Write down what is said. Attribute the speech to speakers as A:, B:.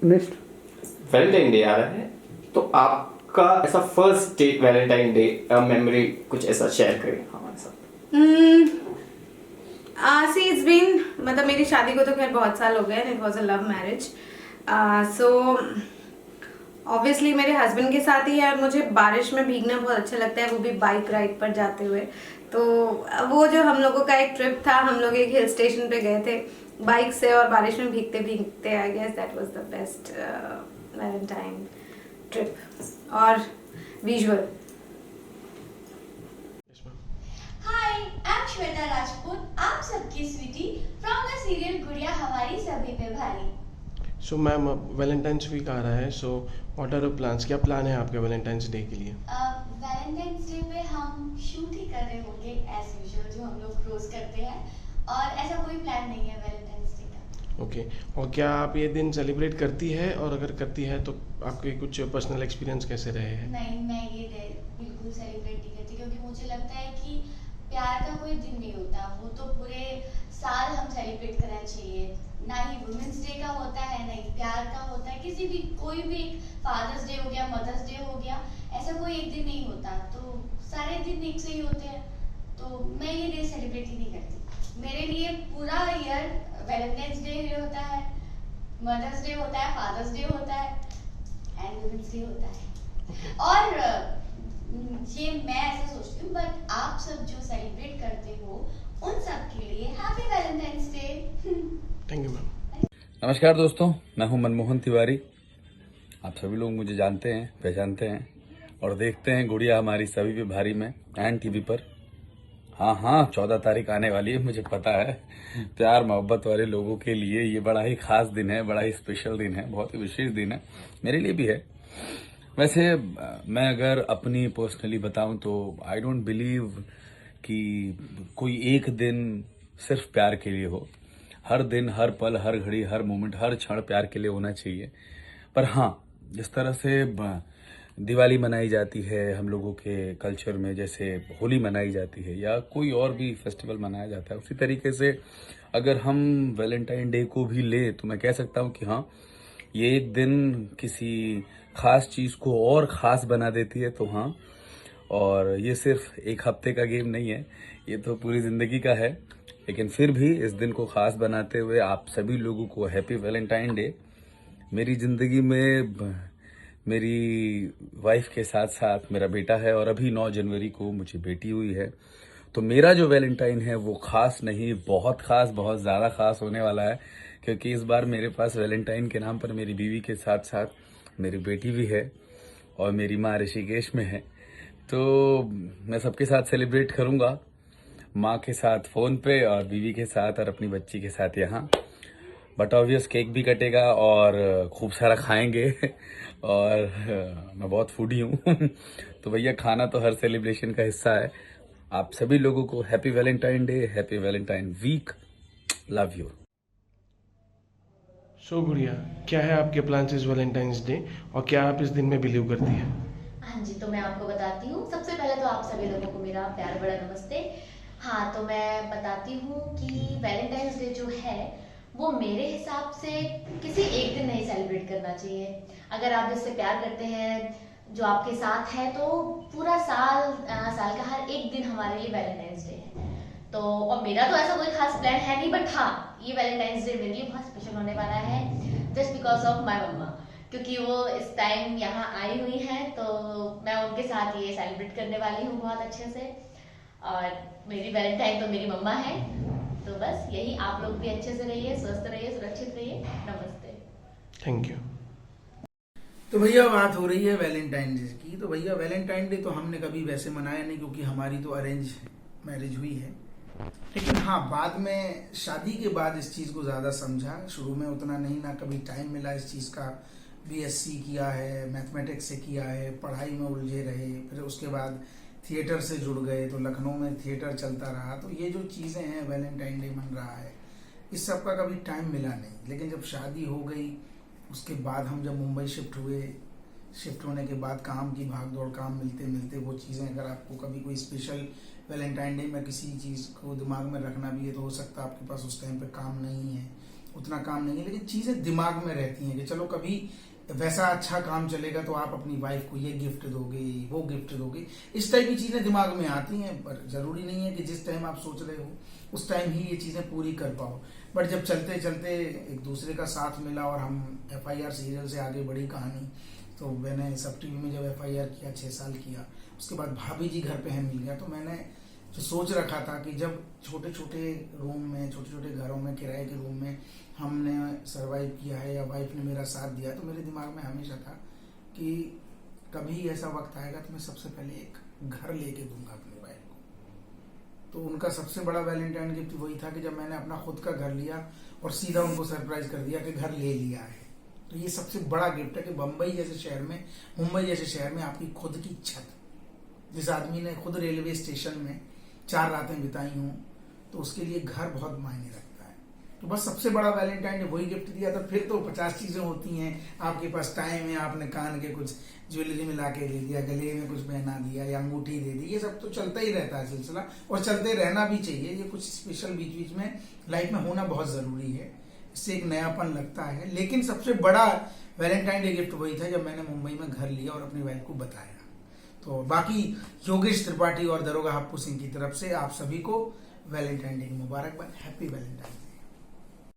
A: Next
B: Valentine day आ रहा है, तो आपका ऐसा first day Valentine day memory कुछ ऐसा शेयर करें हमारे साथ।
C: सी इट्स बीन, मतलब मेरी शादी को तो खैर बहुत साल हो गए and it was a love marriage. So obviously मेरे हस्बैंड के साथ ही है और मुझे बारिश में भीगना बहुत अच्छा लगता है, वो भी बाइक राइड पर जाते हुए। तो वो जो हम लोगों का एक ट्रिप था, हम लोग एक हिल स्टेशन पे गए थे बाइक से और बारिश में भीगते भीगते, I guess that was the best Valentine trip और visual.
D: Hi, I am Shweta Rajput, आप सबकी स्वीटी फ्रॉम द सीरियल गुड़िया हमारी सभी पे भारी।
A: सो मैम, वैलेंटाइंस वीक आ रहा है, so what are your plans? क्या प्लान है आपके वैलेंटाइंस डे के लिए?
D: वैलेंटाइंस डे पे हम शूट ही कर रहे होंगे एज यूजुअल, जो हम लोग रोज करते हैं, और ऐसा कोई प्लान नहीं है वैलेंटाइंस डे का।
A: ओके, और क्या आप ये दिन सेलिब्रेट करती है, और अगर करती है तो आपके कुछ पर्सनल एक्सपीरियंस कैसे रहे हैं?
D: नहीं, मैं ये डे बिल्कुल सेलिब्रेट नहीं करती, क्योंकि मुझे लगता है कि प्यार का कोई दिन नहीं होता, वो तो पूरे साल हम सेलिब्रेट करना चाहिए। ना ही वुमेन्स डे का होता है, ना ही प्यार का होता है, किसी भी कोई भी फादर्स डे हो गया, मदर्स डे हो गया, ऐसा कोई एक दिन नहीं होता, तो सारे दिन एक से ही होते हैं। तो मैं ये डे सेलिब्रेट ही नहीं करती। मेरे लिए पूरा ईयर वैलेंटाइंस डे होता है, मदर्स डे होता है, फादर्स डे होता है एंड वुमेन्स डे होता है। और ये मैं ऐसा सोचती हूँ, बट आप सब जो सेलिब्रेट करते हो उन सब के लिए happy Valentine's day.
A: Thank you ma'am.
E: नमस्कार दोस्तों, मैं हूं मनमोहन तिवारी। आप सभी लोग मुझे जानते हैं, पहचानते हैं और देखते हैं गुड़िया हमारी सभी पे भारी में एंड टीवी पर। हाँ, 14 तारीख आने वाली है, मुझे पता है। प्यार मोहब्बत वाले लोगों के लिए ये बड़ा ही खास दिन है, बड़ा ही स्पेशल दिन है, बहुत ही विशेष दिन है, मेरे लिए भी है। वैसे मैं अगर अपनी पर्सनली बताऊं तो आई डोंट बिलीव कि कोई एक दिन सिर्फ प्यार के लिए हो। हर दिन, हर पल, हर घड़ी, हर मोमेंट, हर क्षण प्यार के लिए होना चाहिए। पर हाँ, जिस तरह से दिवाली मनाई जाती है हम लोगों के कल्चर में, जैसे होली मनाई जाती है या कोई और भी फेस्टिवल मनाया जाता है, उसी तरीके से अगर हम वैलेंटाइन डे को भी ले तो मैं कह सकता हूँ कि हाँ, ये एक दिन किसी खास चीज को और खास बना देती है। तो हाँ, और ये सिर्फ एक हफ्ते का गेम नहीं है, ये तो पूरी जिंदगी का है। लेकिन फिर भी इस दिन को खास बनाते हुए आप सभी लोगों को हैप्पी वैलेंटाइन डे। मेरी जिंदगी में मेरी वाइफ के साथ साथ मेरा बेटा है और अभी 9 जनवरी को मुझे बेटी हुई है। तो मेरा जो वैलेंटाइन है वो खास नहीं, बहुत खास, बहुत ज़्यादा खास होने वाला है, क्योंकि इस बार मेरे पास वैलेंटाइन के नाम पर मेरी बीवी के साथ साथ मेरी बेटी भी है और मेरी माँ ऋषिकेश में है। तो मैं सबके साथ सेलिब्रेट करूंगा, माँ के साथ फोन पे और बीवी के साथ और अपनी बच्ची के साथ यहाँ। बट ऑब्वियस केक भी कटेगा और खूब सारा खाएंगे और मैं बहुत फूडी हूँ तो भैया खाना तो हर सेलिब्रेशन का हिस्सा है। आप सभी लोगों को happy Valentine day, happy Valentine week, love you.
A: So गुड़िया, क्या है आपके प्लान्स इस वैलेंटाइंस डे, और क्या आप इस दिन में बिलीव करती हैं?
F: हाँ जी, तो मैं आपको बताती हूँ। सबसे पहले तो आप सभी लोगों को मेरा प्यार भरा नमस्ते। हाँ, तो मैं बताती हूँ कि वैलेंटाइंस डे जो है वो मेरे हिसाब से किसी एक दिन नहीं सेलिब्रेट करना चाहिए। अगर आप जिससे प्यार करते हैं, जो आपके साथ है, तो पूरा साल साल का हर एक दिन हमारे लिए वैलेंटाइंस डे है। तो और मेरा तो ऐसा कोई खास प्लान है नहीं, बट हाँ, ये वैलेंटाइंस डे मेरे लिए बहुत स्पेशल होने वाला है, जस्ट बिकॉज ऑफ माई मम्मा, क्योंकि वो इस टाइम यहाँ आई हुई हैं, तो मैं उनके साथ ये सेलिब्रेट करने वाली हूँ बहुत अच्छे से। और मेरी वैलेंटाइन तो मेरी मम्मा है। तो बस यही, आप लोग भी अच्छे से रहिए, स्वस्थ रहिए, सुरक्षित रहिए। नमस्ते।
A: Thank you.
G: तो भैया बात हो रही है वैलेंटाइन डे की। तो भैया वैलेंटाइन डे तो हमने कभी वैसे मनाया नहीं, क्योंकि हमारी तो अरेंज मैरिज हुई है। लेकिन हाँ, बाद में शादी के बाद इस चीज़ को ज़्यादा समझा। शुरू में उतना नहीं, ना कभी टाइम मिला इस चीज़ का। बीएससी किया है, मैथमेटिक्स से किया है, पढ़ाई में उलझे रहे, फिर उसके बाद थिएटर से जुड़ गए, तो लखनऊ में थिएटर चलता रहा। तो ये जो चीज़ें हैं, वैलेंटाइन डे मन रहा है, इस सब का कभी टाइम मिला नहीं। लेकिन जब शादी हो गई, उसके बाद हम जब मुंबई शिफ्ट हुए, शिफ्ट होने के बाद काम की भाग दौड़, काम मिलते मिलते वो चीज़ें, अगर आपको कभी कोई स्पेशल वैलेंटाइन डे में किसी चीज़ को दिमाग में रखना भी है, तो हो सकता है आपके पास उस टाइम पे काम नहीं है उतना काम नहीं है, लेकिन चीज़ें दिमाग में रहती हैं कि चलो कभी वैसा अच्छा काम चलेगा तो आप अपनी वाइफ को ये गिफ्ट दोगे, वो गिफ्ट दोगे, इस टाइप की चीज़ें दिमाग में आती हैं। पर ज़रूरी नहीं है कि जिस टाइम आप सोच रहे हो उस टाइम ही ये चीज़ें पूरी कर पाओ। बट जब चलते चलते एक दूसरे का साथ मिला और हम FIR सीरियल से आगे बढ़ी कहानी, तो मैंने सब टीवी में जब FIR किया 6 साल किया, उसके बाद भाभी जी घर पे है मिल गया, तो मैंने जो सोच रखा था कि जब छोटे छोटे रूम में, छोटे छोटे घरों में, किराए के रूम में हमने सरवाइव किया है या वाइफ ने मेरा साथ दिया, तो मेरे दिमाग में हमेशा था कि कभी ऐसा वक्त आएगा तो मैं सबसे पहले एक घर लेके दूंगा अपनी वाइफ को। तो उनका सबसे बड़ा वैलेंटाइन गिफ्ट वही था कि जब मैंने अपना खुद का घर लिया और सीधा उनको सरप्राइज कर दिया कि घर ले लिया है। तो ये सबसे बड़ा गिफ्ट है कि मुंबई जैसे शहर में आपकी खुद की छत, जिस आदमी ने खुद रेलवे स्टेशन में 4 रातें बिताई हूँ, तो उसके लिए घर बहुत मायने रखता है। तो बस सबसे बड़ा वैलेंटाइन ने वही गिफ्ट दिया था। फिर तो 50 चीजें होती हैं, आपके पास टाइम है, आपने कान के कुछ ज्वेलरी मिला के दे दिया, गले में कुछ पहना दिया या अंगूठी दे दी, ये सब तो चलता ही रहता है सिलसिला, और चलते रहना भी चाहिए। ये कुछ स्पेशल बीच बीच में लाइफ में होना बहुत जरूरी है, इससे एक नयापन लगता है। लेकिन सबसे बड़ा वैलेंटाइन डे गिफ्ट वही था जब मैंने मुंबई में घर लिया और अपनी वाइफ को बताया। तो बाकी योगेश त्रिपाठी और दरोगा हप्पू सिंह की तरफ से आप सभी को वैलेंटाइन डे की मुबारकबाद। Happy Valentine day.